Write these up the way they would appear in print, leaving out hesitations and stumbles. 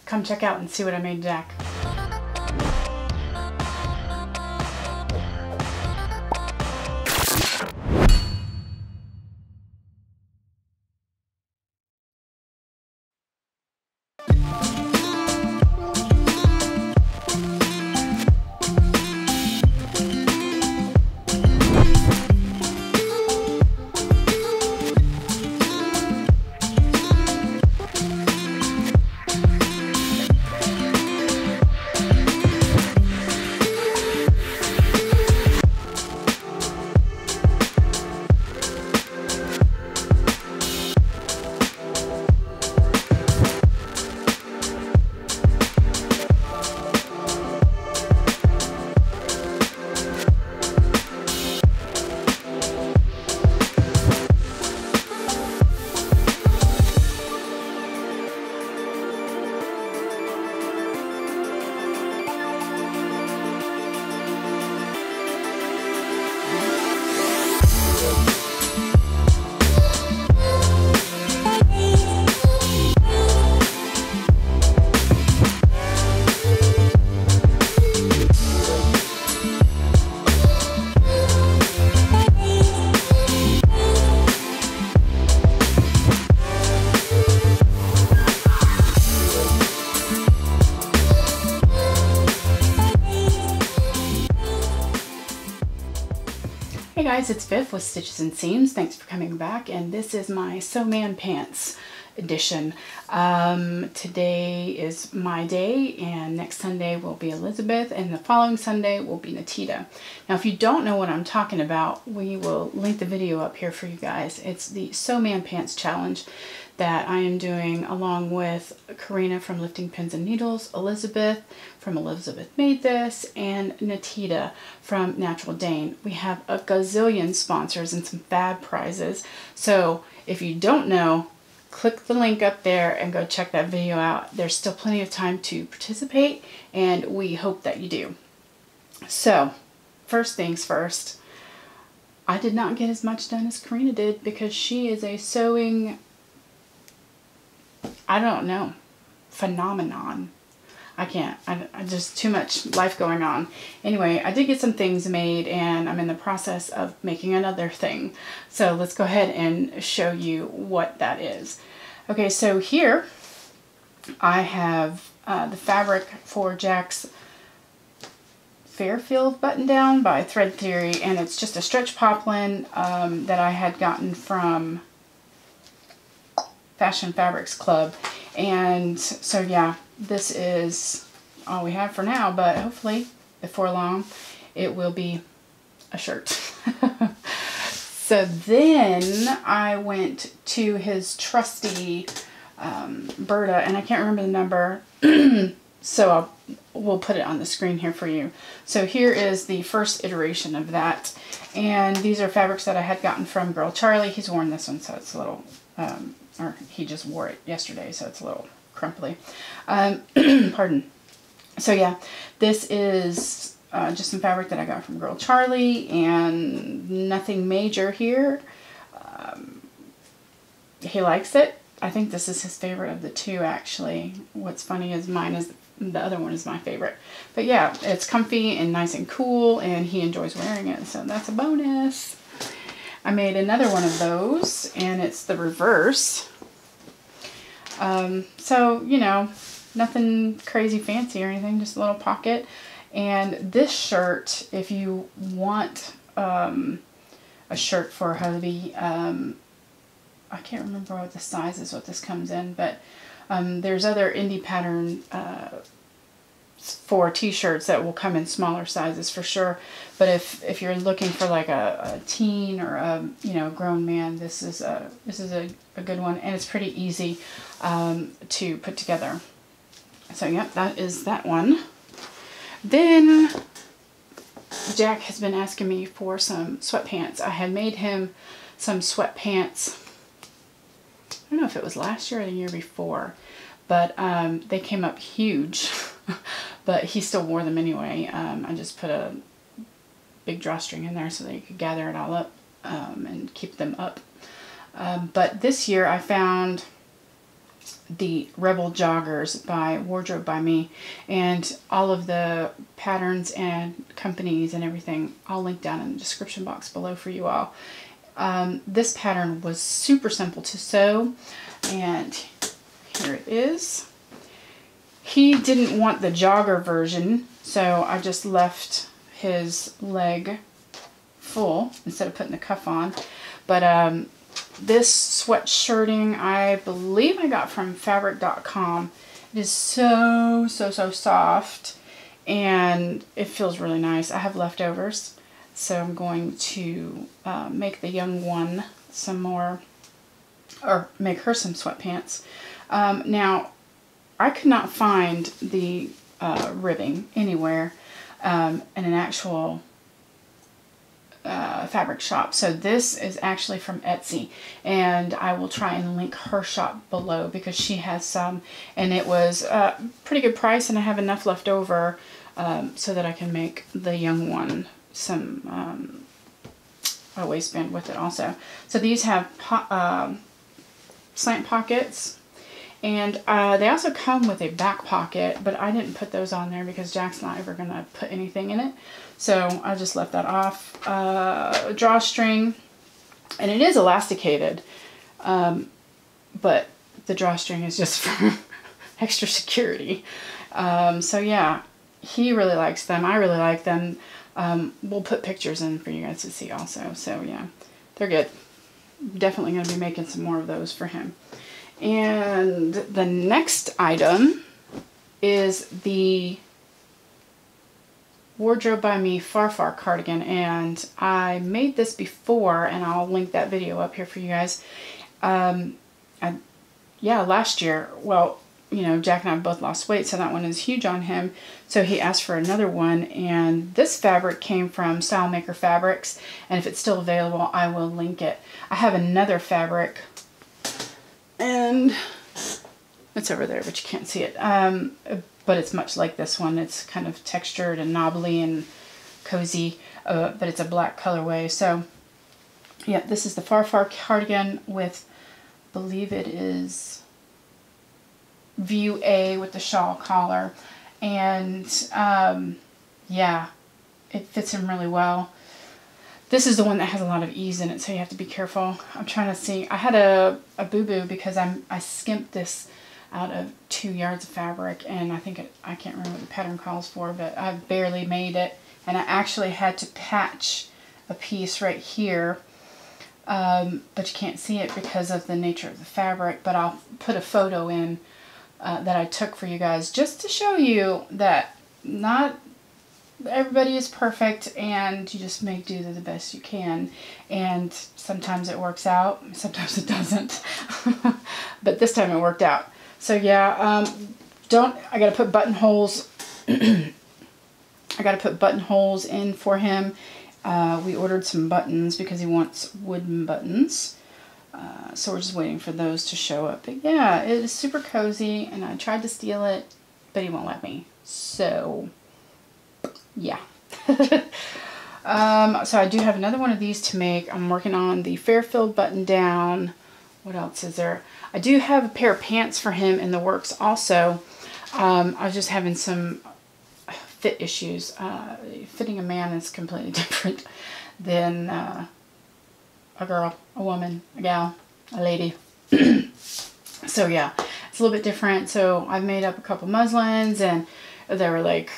come check out and see what I made Jack. Hey guys, it's Viv with Stitches and Seams. Thanks for coming back, and this is my Sewmanpants edition. Today is my day, and next Sunday will be Elizabeth, and the following Sunday will be Natita. Now, if you don't know what I'm talking about, we will link the video up here for you guys. It's the Sewmanpants challenge that I am doing along with Karina from Lifting Pins and Needles, Elizabeth from Elizabeth Made This, and Natita from Natural Dane. We have a gazillion sponsors and some fab prizes. So if you don't know, click the link up there and go check that video out. There's still plenty of time to participate, and we hope that you do. So first things first, I did not get as much done as Karina did because she is a sewing, I don't know, phenomenon. I just too much life going on. Anyway, I did get some things made, and I'm in the process of making another thing. So let's go ahead and show you what that is. Okay, so here I have the fabric for Jack's Fairfield button down by Thread Theory, and it's just a stretch poplin that I had gotten from Fashion Fabrics Club. And so yeah, this is all we have for now, but hopefully before long it will be a shirt. So then I went to his trusty Berta, and I can't remember the number, so we'll put it on the screen here for you. So here is the first iteration of that, and these are fabrics that I had gotten from Girl Charlie. He's worn this one, so it's a little or he just wore it yesterday, so it's a little crumply. Pardon. So yeah, this is just some fabric that I got from Girl Charlie, and nothing major here. He likes it. I think this is his favorite of the two, actually. What's funny is the other one is my favorite. But yeah, it's comfy and nice and cool, and he enjoys wearing it, so that's a bonus. I made another one of those, and it's the reverse. So, you know, nothing crazy fancy or anything, just a little pocket. And this shirt, if you want a shirt for a hubby, I can't remember what the size is, what this comes in, but there's other indie pattern for t-shirts that will come in smaller sizes for sure. But if you're looking for like a teen or a grown man, this is a good one, and it's pretty easy to put together. So yep, that is that one. Then Jack has been asking me for some sweatpants. I had made him some sweatpants, I don't know if it was last year or the year before, but they came up huge. But he still wore them anyway. I just put a big drawstring in there so that you could gather it all up and keep them up. But this year I found the Rebel Joggers by Wardrobe by Me, and all of the patterns and companies and everything I'll link down in the description box below for you all. This pattern was super simple to sew, and here it is. He didn't want the jogger version, so I just left his leg full instead of putting the cuff on. But this sweatshirting, I believe I got from fabric.com. It is so soft, and it feels really nice. I have leftovers, so I'm going to make the young one some more, or make her some sweatpants. Now, I could not find the ribbing anywhere in an actual fabric shop. So this is actually from Etsy, and I will try and link her shop below because she has some, and it was a pretty good price, and I have enough left over so that I can make the young one some a waistband with it also. So these have slant pockets, and they also come with a back pocket, but I didn't put those on there because Jack's not ever going to put anything in it. So I just left that off. Drawstring, and it is elasticated, but the drawstring is just for extra security. So yeah, he really likes them. I really like them. We'll put pictures in for you guys to see also. So yeah, they're good. Definitely going to be making some more of those for him. And the next item is the Wardrobe by Me Far cardigan, and I made this before, and I'll link that video up here for you guys. Yeah, last year, well, you know, Jack and I both lost weight, so that one is huge on him. So he asked for another one, and this fabric came from Style Maker Fabrics, and if it's still available, I will link it. I have another fabric, and it's over there, but you can't see it. But it's much like this one. It's kind of textured and knobbly and cozy, but it's a black colorway. So yeah, this is the Far cardigan with, I believe it is View A with the shawl collar. And yeah, it fits him really well. This is the one that has a lot of ease in it, so you have to be careful. I'm trying to see. I had a boo-boo because I skimped this out of 2 yards of fabric, and I think I can't remember what the pattern calls for, but I barely made it, and I actually had to patch a piece right here, but you can't see it because of the nature of the fabric. But I'll put a photo in that I took for you guys just to show you that not everybody is perfect, and you just make do the best you can, and sometimes it works out, sometimes it doesn't. But this time it worked out. So yeah, I gotta put buttonholes. I gotta put buttonholes in for him. We ordered some buttons because he wants wooden buttons. So we're just waiting for those to show up. But yeah, it is super cozy, and I tried to steal it, but he won't let me. So yeah. So I do have another one of these to make. I'm working on the Fairfield button down. What else is there? I do have a pair of pants for him in the works also. I was just having some fit issues. Fitting a man is completely different than a girl, a woman, a gal, a lady. So yeah, it's a little bit different. So I've made up a couple muslins, and they were like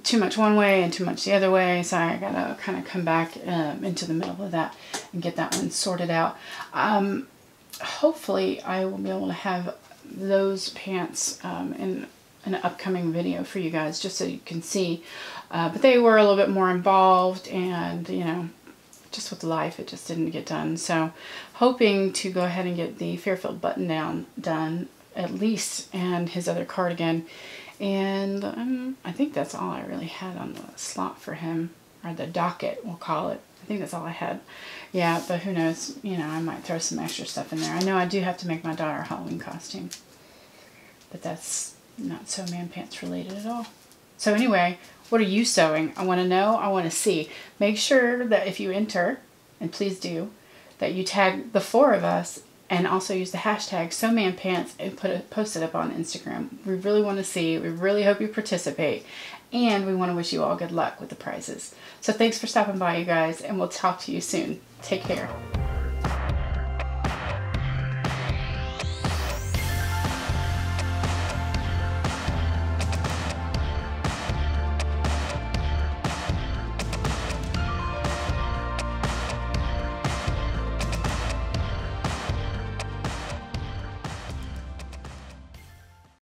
too much one way and too much the other way. So I gotta kind of come back into the middle of that and get that one sorted out. Hopefully I will be able to have those pants in an upcoming video for you guys, just so you can see. But they were a little bit more involved, and you know, just with life, it just didn't get done. So hoping to go ahead and get the Fairfield button down done at least, and his other cardigan. And I think that's all I really had on the slot for him, or the docket, we'll call it. I think that's all I had. Yeah, but who knows, you know, I might throw some extra stuff in there. I know I do have to make my daughter a Halloween costume, but that's not sewmanpants related at all. So anyway, what are you sewing? I want to know, I want to see. Make sure that if you enter, and please do, that you tag the 4 of us and also use the hashtag sewmanpants and post it up on Instagram. We really want to see, we really hope you participate, and we want to wish you all good luck with the prizes. So thanks for stopping by, you guys, and we'll talk to you soon. Take care.